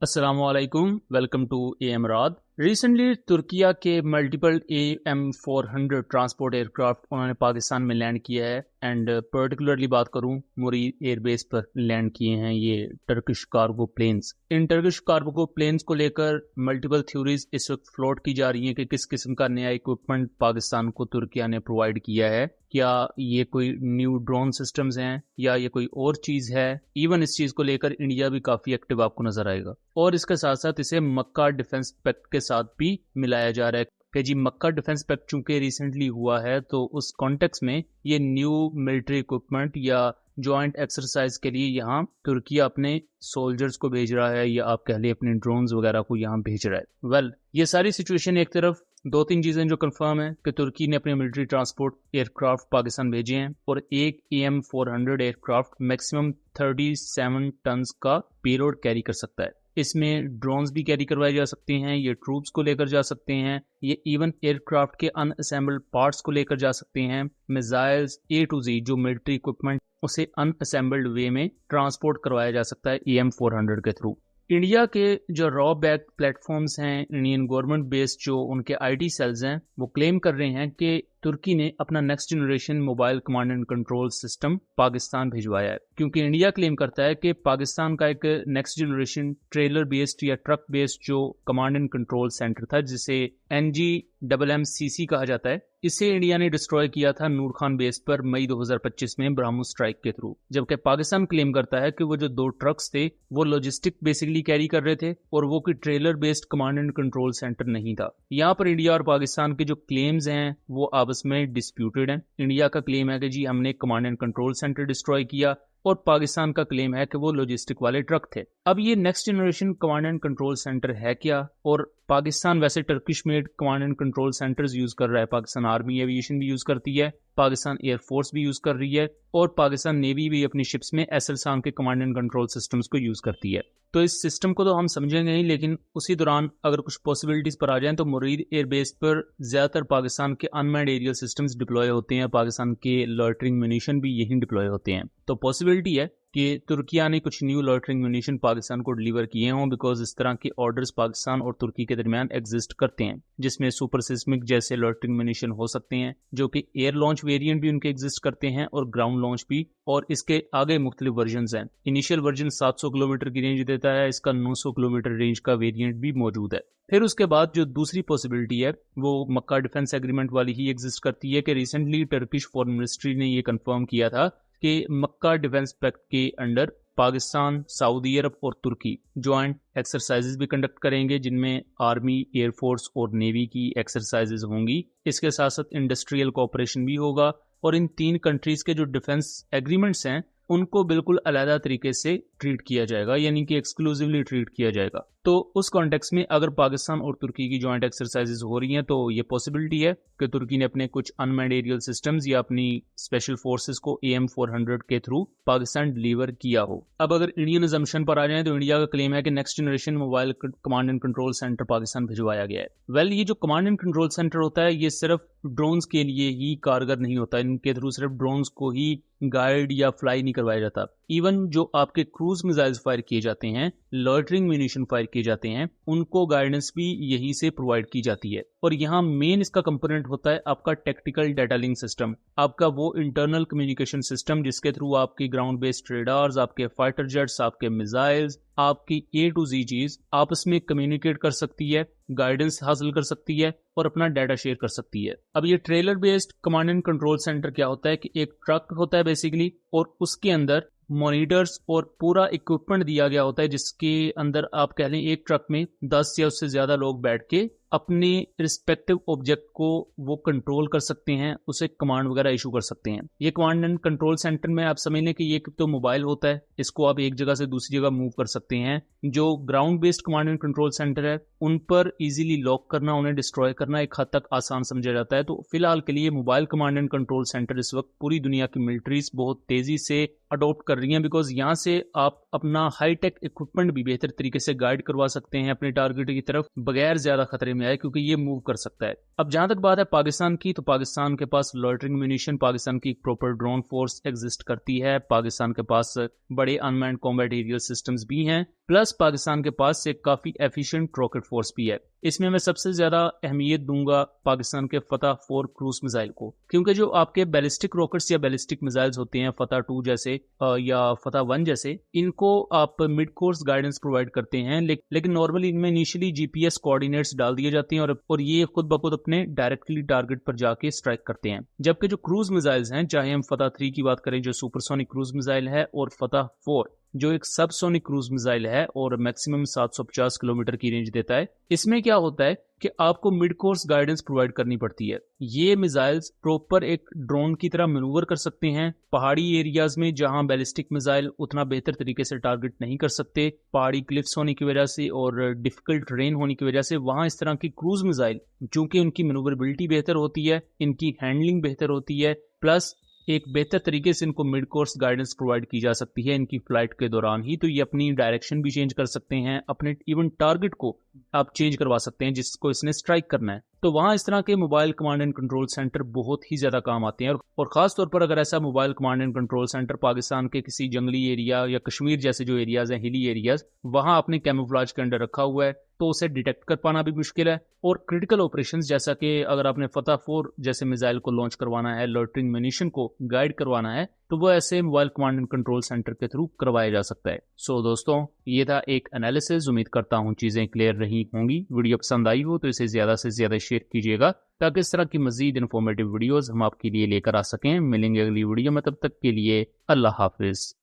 अस्सलामुअलैकुम, welcome to AM Raad. Recently Turkiye के multiple AM400 transport aircraft उन्होंने पाकिस्तान में लैंड किया है एंड पर्टिकुलरली बात करूं मुरीद एयरबेस पर लैंड किए हैं ये टर्किश कार्गो प्लेन्स। इन टर्किश कार्गो प्लेन्स को लेकर मल्टीपल थ्योरीज इस वक्त फ्लोट की जा रही हैं कि किस किस्म का नया इक्विपमेंट पाकिस्तान को तुर्किया ने प्रोवाइड किया है। क्या ये कोई न्यू ड्रोन सिस्टम्स हैं या ये कोई और चीज़ है। इवन इस चीज़ को लेकर इंडिया भी काफ़ी एक्टिव आपको नजर आएगा और इसके साथ साथ इसे मक्का डिफेंस पैक्ट के साथ भी मिलाया जा रहा है कि जी मक्का डिफेंस पैक्ट चूंकि रिसेंटली हुआ है तो उस कॉन्टेक्स्ट में ये न्यू मिलिट्री इक्विपमेंट या जॉइंट एक्सरसाइज के लिए यहाँ तुर्की अपने सोल्जर्स को भेज रहा है या आप कह लिए अपने ड्रोन्स वगैरह को यहाँ भेज रहा है। वेल ये सारी सिचुएशन एक तरफ, दो तीन चीजें जो कंफर्म है कि तुर्की ने अपने मिलिट्री ट्रांसपोर्ट एयरक्राफ्ट पाकिस्तान भेजे हैं और एक AM400 एयरक्राफ्ट मैक्सिमम 37 टन्स का पेलोड कैरी कर सकता है। इसमें ड्रोन्स भी कैरी करवाए जा सकते हैं, ये ट्रूप्स को लेकर जा सकते हैं, ये इवन एयरक्राफ्ट के अनअसेंबल्ड पार्ट्स को लेकर जा सकते हैं, मिसाइल्स A to Z जो मिलिट्री इक्विपमेंट उसे अनअसेंबल्ड वे में ट्रांसपोर्ट करवाया जा सकता है AM400 के थ्रू। इंडिया के जो रॉ बैक प्लेटफॉर्म्स हैं, इंडियन गवर्नमेंट बेस्ड जो उनके IT सेल्स हैं, वो क्लेम कर रहे हैं कि तुर्की ने अपना next generation mobile command and control system Pakistan भिजवाया है, क्योंकि इंडिया क्लेम करता है कि पाकिस्तान का एक नेक्स्ट जनरेशन ट्रेलर बेस्ड या ट्रक बेस्ड जो कमांड एंड कंट्रोल सेंटर था जिसे NGMMCC कहा जाता है, इसे इंडिया ने डिस्ट्रॉय किया था नूर खान बेस पर मई 2025 में ब्रह्मोस स्ट्राइक के थ्रू। जबकि पाकिस्तान क्लेम करता है कि वो जो 2 ट्रक्स थे वो लॉजिस्टिक बेसिकली कैरी कर रहे थे और वो कोई trailer based command and control centre नहीं था। यहाँ पर इंडिया और पाकिस्तान के जो क्लेम्स हैं वो आपस में डिस्प्यूटेड हैं। इंडिया का क्लेम है कि जी हमने command and control centre destroy किया और पाकिस्तान का क्लेम है कि वो लॉजिस्टिक वाले ट्रक थे। अब ये next generation command and control centre है क्या, और पाकिस्तान वैसे Turkish made command and control centres use कर रहा है, पाकिस्तान आर्मी एविएशन भी यूज करती है, पाकिस्तान एयरफोर्स भी यूज कर रही है और पाकिस्तान नेवी भी अपनी शिप्स में SLSAM के कमांड एंड कंट्रोल सिस्टम्स को यूज करती है। तो इस सिस्टम को तो हम समझेंगे नहीं, लेकिन उसी दौरान अगर कुछ पॉसिबिलिटीज पर आ जाएं तो मुरीद एयरबेस पर ज्यादातर पाकिस्तान के अनमैन्ड एरियल सिस्टम्स डिप्लॉय होते हैं, पाकिस्तान के लॉयटरिंग म्यूनिशन भी यहीं डिप्लॉय होते हैं। तो पॉसिबिलिटी है कि तुर्किया ने कुछ न्यू लॉयटरिंग म्यूनिशन पाकिस्तान को डिलीवर किए हों, बिकॉज इस तरह के ऑर्डर्स पाकिस्तान और तुर्की के दरमियान एग्जिस्ट करते हैं, जिसमें सुपर सिस्मिक जैसे लॉयटरिंग म्यूनिशन हो सकते हैं जो कि एयर लॉन्च वेरिएंट भी उनके एग्जिस्ट करते हैं और ग्राउंड लॉन्च भी, और इसके आगे मुख्तलिफ वर्जन हैं। इनिशियल वर्जन 700 किलोमीटर की रेंज देता है, इसका 900 किलोमीटर रेंज का वेरिएंट भी मौजूद है। फिर उसके बाद जो दूसरी पॉसिबिलिटी है वो मक्का डिफेंस एग्रीमेंट वाली ही एग्जिस्ट करती है कि रिसेंटली टर्किश फॉरेन मिनिस्ट्री ने ये कंफर्म किया था कि मक्का डिफेंस पैक्ट के अंडर पाकिस्तान, सऊदी अरब और तुर्की ज्वाइंट एक्सरसाइजेज भी कंडक्ट करेंगे, जिनमें आर्मी, एयरफोर्स और नेवी की एक्सरसाइजेज होंगी। इसके साथ साथ इंडस्ट्रियल कोऑपरेशन भी होगा और इन 3 कंट्रीज के जो डिफेंस एग्रीमेंट्स हैं उनको बिल्कुल अलग तरीके से ट्रीट किया जाएगा, यानी कि एक्सक्लूसिवली ट्रीट किया जाएगा। तो उस कॉन्टेक्स्ट में अगर पाकिस्तान और तुर्की की जॉइंट एक्सरसाइजेज हो रही हैं तो ये पॉसिबिलिटी है कि तुर्की ने अपने कुछ अनमैन्ड एरियल सिस्टम्स या अपनी स्पेशल फोर्सेस को AM400 के थ्रू पाकिस्तान डिलीवर किया हो। अब अगर इंडियन अजम्पशन पर आ जाए तो इंडिया का क्लेम है कि next generation mobile command and control centre Pakistan भिजवाया गया है। वेल ये जो कमांड एंड कंट्रोल सेंटर होता है ये सिर्फ ड्रोन्स के लिए ही कारगर नहीं होता, इनके थ्रू सिर्फ ड्रोन्स को ही गाइड या फ्लाई नहीं करवाया जाता। इवन जो आपके क्रूज मिसाइल्स फायर किए जाते हैं, लॉयटरिंग म्यूनिशन फायर किए जाते हैं, उनको गाइडेंस भी यहीं से प्रोवाइड की जाती है। और यहाँ मेन इसका कंपोनेंट होता है आपका टेक्टिकल डाटा लिंक सिस्टम, आपका वो इंटरनल कम्युनिकेशन सिस्टम जिसके थ्रू आपकी ग्राउंड बेस्ड रेडार्स, आपके फाइटर जेट्स, आपके मिसाइल्स, आपकी A to Z चीज आपस में कम्युनिकेट कर सकती है, गाइडेंस हासिल कर सकती है और अपना डाटा शेयर कर सकती है। अब ये trailer based command and control centre क्या होता है कि एक ट्रक होता है बेसिकली, और उसके अंदर मॉनिटर्स और पूरा इक्विपमेंट दिया गया होता है जिसके अंदर आप कह लें एक ट्रक में 10 या उससे ज्यादा लोग बैठ के अपने रिस्पेक्टिव ऑब्जेक्ट को वो कंट्रोल कर सकते हैं, उसे कमांड वगैरह इशू कर सकते हैं। ये कमांड एंड कंट्रोल सेंटर में आप समझ लें कि ये तो मोबाइल होता है, इसको आप एक जगह से दूसरी जगह मूव कर सकते हैं। जो ground based command and control centre है उन पर इजीली लॉक करना, उन्हें डिस्ट्रॉय करना एक हद तक आसान समझा जाता है। तो फिलहाल के लिए mobile command and control centre इस वक्त पूरी दुनिया की मिलिट्रीज बहुत तेजी से अडॉप्ट कर रही हैं, बिकॉज यहाँ से आप अपना हाईटेक इक्विपमेंट भी बेहतर तरीके से गाइड करवा सकते हैं अपने टारगेट की तरफ बगैर ज्यादा खतरे में आए क्योंकि ये मूव कर सकता है। अब जहां तक बात है पाकिस्तान की, तो पाकिस्तान के पास लॉइटरिंग म्यूनिशन, पाकिस्तान की प्रॉपर ड्रोन फोर्स एग्जिस्ट करती है, पाकिस्तान के पास बड़े अनमैन्ड कॉम्बैट एरियल सिस्टम्स भी हैं, प्लस पाकिस्तान के पास एक काफी एफिशिएंट रॉकेट फोर्स भी है। इसमें मैं सबसे ज्यादा अहमियत दूंगा पाकिस्तान के फतह 4 क्रूज मिसाइल को, क्योंकि जो आपके बैलिस्टिक रॉकेट्स या बैलिस्टिक मिसाइल्स होते हैं फतह 2 जैसे या फतह 1 जैसे, इनको आप मिड कोर्स गाइडेंस प्रोवाइड करते हैं, लेकिन नॉर्मली इनमें इनिशियली जीपीएस कोऑर्डिनेट्स डाल दिए जाते हैं और ये खुद ब खुद अपने डायरेक्टली टारगेट पर जाके स्ट्राइक करते हैं। जबकि जो क्रूज मिसाइल्स हैं, चाहे हम फतह 3 की बात करें जो सुपरसोनिक क्रूज मिसाइल है, और फतह 4 जो एक सबसोनिक क्रूज मिसाइल है और मैक्सिमम 750 किलोमीटर की रेंज देता है, इसमें क्या होता है कि आपको मिड कोर्स गाइडेंस प्रोवाइड करनी पड़ती है। ये मिसाइल्स प्रॉपर एक ड्रोन की तरह मैनूवर कर सकते हैं पहाड़ी एरियाज में जहां बैलिस्टिक मिसाइल उतना बेहतर तरीके से टारगेट नहीं कर सकते, पहाड़ी क्लिफ्स होने की वजह से और डिफिकल्ट ट्रेन होने की वजह से। वहां इस तरह की क्रूज मिसाइल, चूंकि उनकी मैनूवरेबिलिटी बेहतर होती है, इनकी हैंडलिंग बेहतर होती है, प्लस एक बेहतर तरीके से इनको मिड कोर्स गाइडेंस प्रोवाइड की जा सकती है इनकी फ्लाइट के दौरान ही, तो ये अपनी डायरेक्शन भी चेंज कर सकते हैं, अपने इवन टारगेट को आप चेंज करवा सकते हैं जिसको इसने स्ट्राइक करना है। तो वहां इस तरह के mobile command and control centre बहुत ही ज्यादा काम आते हैं, और खास तौर पर अगर ऐसा mobile command and control centre Pakistan के किसी जंगली एरिया या कश्मीर जैसे जो एरियाज हैं, हिली एरियाज, वहां अपने कैमोफ्लेज के अंडर रखा हुआ है, तो उसे डिटेक्ट कर पाना भी मुश्किल है। और क्रिटिकल ऑपरेशंस जैसा कि अगर आपने फतह 4 जैसे मिसाइल को लॉन्च करवाना है, लॉइटरिंग म्यूनिशन को गाइड करवाना है, तो वो ऐसे mobile command and control centre के थ्रू करवाया जा सकता है। सो दोस्तों, ये था एक एनालिसिस। उम्मीद करता हूँ चीजें क्लियर रही होंगी। वीडियो पसंद आई हो तो इसे ज्यादा से ज्यादा शेयर कीजिएगा ताकि इस तरह की मजीद इन्फॉर्मेटिव वीडियोस हम आपके लिए लेकर आ सकें। मिलेंगे अगली वीडियो में, तब तक के लिए अल्लाह हाफिज।